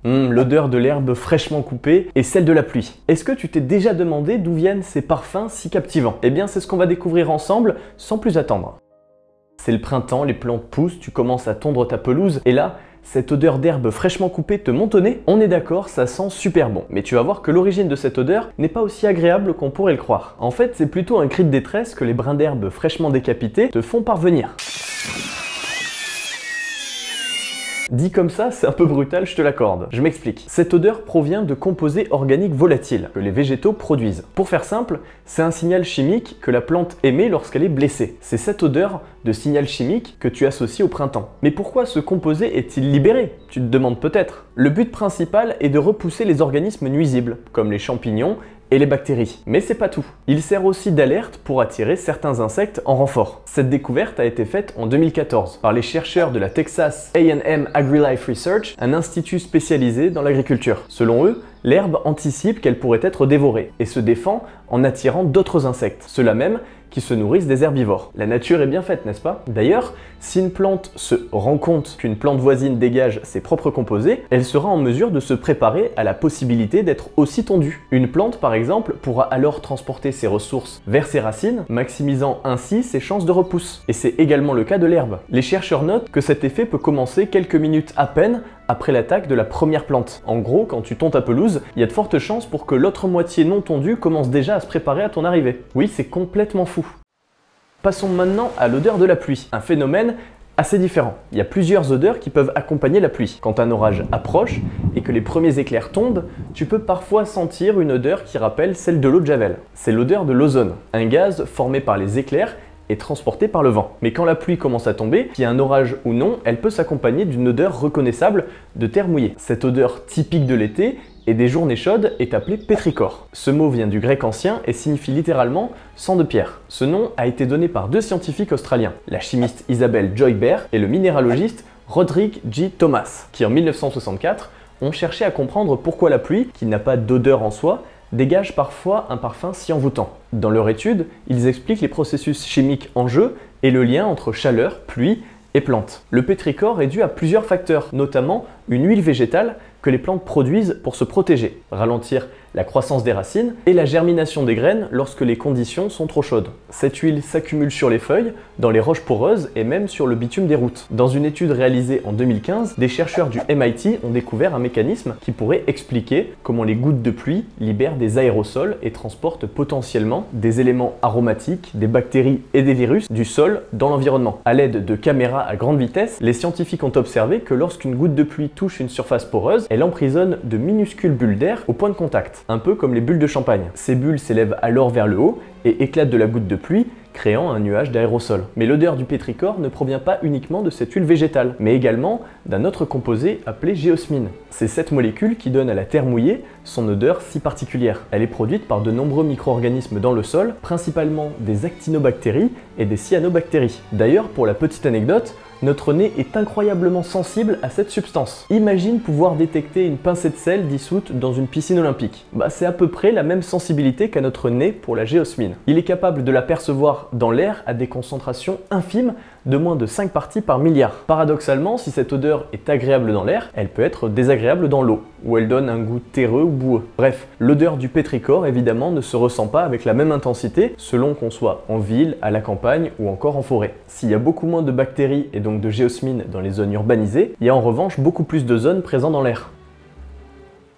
L'odeur de l'herbe fraîchement coupée et celle de la pluie. Est-ce que tu t'es déjà demandé d'où viennent ces parfums si captivants? Eh bien, c'est ce qu'on va découvrir ensemble sans plus attendre. C'est le printemps, les plantes poussent, tu commences à tondre ta pelouse et là, cette odeur d'herbe fraîchement coupée te monte au nez. On est d'accord, ça sent super bon. Mais tu vas voir que l'origine de cette odeur n'est pas aussi agréable qu'on pourrait le croire. En fait, c'est plutôt un cri de détresse que les brins d'herbe fraîchement décapités te font parvenir. Dit comme ça, c'est un peu brutal, je te l'accorde. Je m'explique. Cette odeur provient de composés organiques volatiles que les végétaux produisent. Pour faire simple, c'est un signal chimique que la plante émet lorsqu'elle est blessée. C'est cette odeur de signal chimique que tu associes au printemps. Mais pourquoi ce composé est-il libéré? Tu te demandes peut-être. Le but principal est de repousser les organismes nuisibles, comme les champignons et les bactéries. Mais c'est pas tout. Il sert aussi d'alerte pour attirer certains insectes en renfort. Cette découverte a été faite en 2014 par les chercheurs de la Texas A&M AgriLife Research, un institut spécialisé dans l'agriculture. Selon eux, l'herbe anticipe qu'elle pourrait être dévorée et se défend en attirant d'autres insectes, ceux-là même qui se nourrissent des herbivores. La nature est bien faite, n'est-ce pas? D'ailleurs, si une plante se rend compte qu'une plante voisine dégage ses propres composés, elle sera en mesure de se préparer à la possibilité d'être aussi tondue. Une plante, par exemple, pourra alors transporter ses ressources vers ses racines, maximisant ainsi ses chances de repousse. Et c'est également le cas de l'herbe. Les chercheurs notent que cet effet peut commencer quelques minutes à peine après l'attaque de la première plante. En gros, quand tu tonds ta pelouse, il y a de fortes chances pour que l'autre moitié non tondue commence déjà à se préparer à ton arrivée. Oui, c'est complètement fou. Passons maintenant à l'odeur de la pluie, un phénomène assez différent. Il y a plusieurs odeurs qui peuvent accompagner la pluie. Quand un orage approche et que les premiers éclairs tombent, tu peux parfois sentir une odeur qui rappelle celle de l'eau de Javel. C'est l'odeur de l'ozone, un gaz formé par les éclairs et transporté par le vent. Mais quand la pluie commence à tomber, qu'il y a un orage ou non, elle peut s'accompagner d'une odeur reconnaissable de terre mouillée. Cette odeur typique de l'été et des journées chaudes est appelée pétrichor. Ce mot vient du grec ancien et signifie littéralement sang de pierre. Ce nom a été donné par deux scientifiques australiens, la chimiste Isabelle Joy Baer et le minéralogiste Roderick G. Thomas, qui en 1964 ont cherché à comprendre pourquoi la pluie, qui n'a pas d'odeur en soi, dégage parfois un parfum si envoûtant. Dans leur étude, ils expliquent les processus chimiques en jeu et le lien entre chaleur, pluie et plantes. Le pétrichor est dû à plusieurs facteurs, notamment une huile végétale que les plantes produisent pour se protéger, ralentir la croissance des racines et la germination des graines lorsque les conditions sont trop chaudes. Cette huile s'accumule sur les feuilles, dans les roches poreuses et même sur le bitume des routes. Dans une étude réalisée en 2015, des chercheurs du MIT ont découvert un mécanisme qui pourrait expliquer comment les gouttes de pluie libèrent des aérosols et transportent potentiellement des éléments aromatiques, des bactéries et des virus du sol dans l'environnement. À l'aide de caméras à grande vitesse, les scientifiques ont observé que lorsqu'une goutte de pluie touche une surface poreuse, elle emprisonne de minuscules bulles d'air au point de contact, un peu comme les bulles de champagne. Ces bulles s'élèvent alors vers le haut et éclatent de la goutte de pluie, créant un nuage d'aérosol. Mais l'odeur du pétrichor ne provient pas uniquement de cette huile végétale, mais également d'un autre composé appelé géosmine. C'est cette molécule qui donne à la terre mouillée son odeur si particulière. Elle est produite par de nombreux micro-organismes dans le sol, principalement des actinobactéries et des cyanobactéries. D'ailleurs, pour la petite anecdote, notre nez est incroyablement sensible à cette substance. Imagine pouvoir détecter une pincée de sel dissoute dans une piscine olympique. C'est à peu près la même sensibilité qu'a notre nez pour la géosmine. Il est capable de la percevoir dans l'air à des concentrations infimes de moins de 5 parties par milliard. Paradoxalement, si cette odeur est agréable dans l'air, elle peut être désagréable dans l'eau, où elle donne un goût terreux ou boueux. Bref, l'odeur du pétrichor évidemment ne se ressent pas avec la même intensité selon qu'on soit en ville, à la campagne ou encore en forêt. S'il y a beaucoup moins de bactéries et donc de géosmine dans les zones urbanisées, il y a en revanche beaucoup plus de zones présentes dans l'air.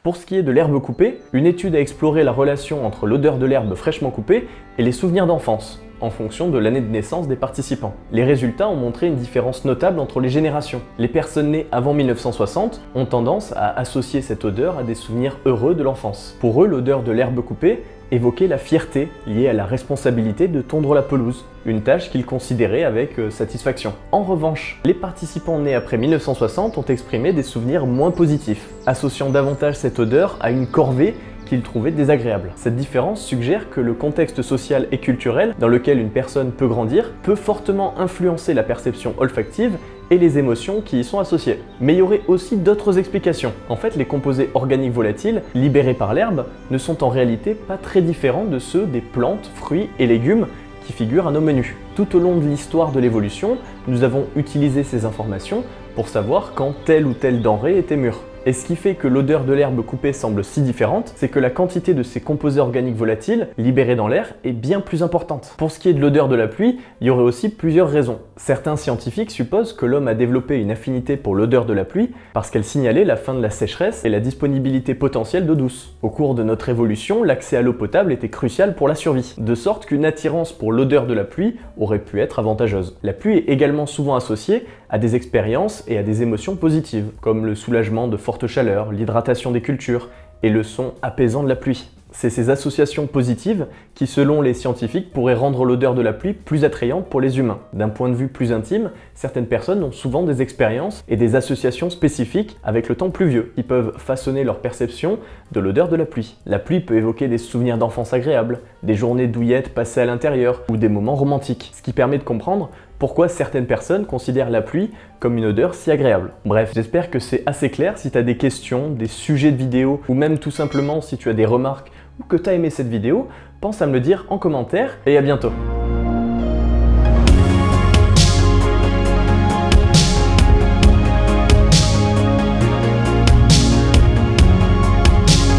Pour ce qui est de l'herbe coupée, une étude a exploré la relation entre l'odeur de l'herbe fraîchement coupée et les souvenirs d'enfance, en fonction de l'année de naissance des participants. Les résultats ont montré une différence notable entre les générations. Les personnes nées avant 1960 ont tendance à associer cette odeur à des souvenirs heureux de l'enfance. Pour eux, l'odeur de l'herbe coupée évoquait la fierté liée à la responsabilité de tondre la pelouse, une tâche qu'ils considéraient avec satisfaction. En revanche, les participants nés après 1960 ont exprimé des souvenirs moins positifs, associant davantage cette odeur à une corvée qu'ils trouvaient désagréable. Cette différence suggère que le contexte social et culturel dans lequel une personne peut grandir peut fortement influencer la perception olfactive et les émotions qui y sont associées. Mais il y aurait aussi d'autres explications. En fait, les composés organiques volatiles libérés par l'herbe ne sont en réalité pas très différents de ceux des plantes, fruits et légumes qui figurent à nos menus. Tout au long de l'histoire de l'évolution, nous avons utilisé ces informations pour savoir quand telle ou telle denrée était mûre. Et ce qui fait que l'odeur de l'herbe coupée semble si différente, c'est que la quantité de ces composés organiques volatiles libérés dans l'air est bien plus importante. Pour ce qui est de l'odeur de la pluie, il y aurait aussi plusieurs raisons. Certains scientifiques supposent que l'homme a développé une affinité pour l'odeur de la pluie parce qu'elle signalait la fin de la sécheresse et la disponibilité potentielle d'eau douce. Au cours de notre évolution, l'accès à l'eau potable était crucial pour la survie, de sorte qu'une attirance pour l'odeur de la pluie aurait pu être avantageuse. La pluie est également souvent associée à des expériences et à des émotions positives, comme le soulagement de forte chaleur, l'hydratation des cultures et le son apaisant de la pluie. C'est ces associations positives qui, selon les scientifiques, pourraient rendre l'odeur de la pluie plus attrayante pour les humains. D'un point de vue plus intime, certaines personnes ont souvent des expériences et des associations spécifiques avec le temps pluvieux, qui peuvent façonner leur perception de l'odeur de la pluie. La pluie peut évoquer des souvenirs d'enfance agréables, des journées douillettes passées à l'intérieur ou des moments romantiques, ce qui permet de comprendre pourquoi certaines personnes considèrent la pluie comme une odeur si agréable. Bref, j'espère que c'est assez clair. Si tu as des questions, des sujets de vidéo, ou même tout simplement si tu as des remarques ou que tu as aimé cette vidéo, pense à me le dire en commentaire et à bientôt.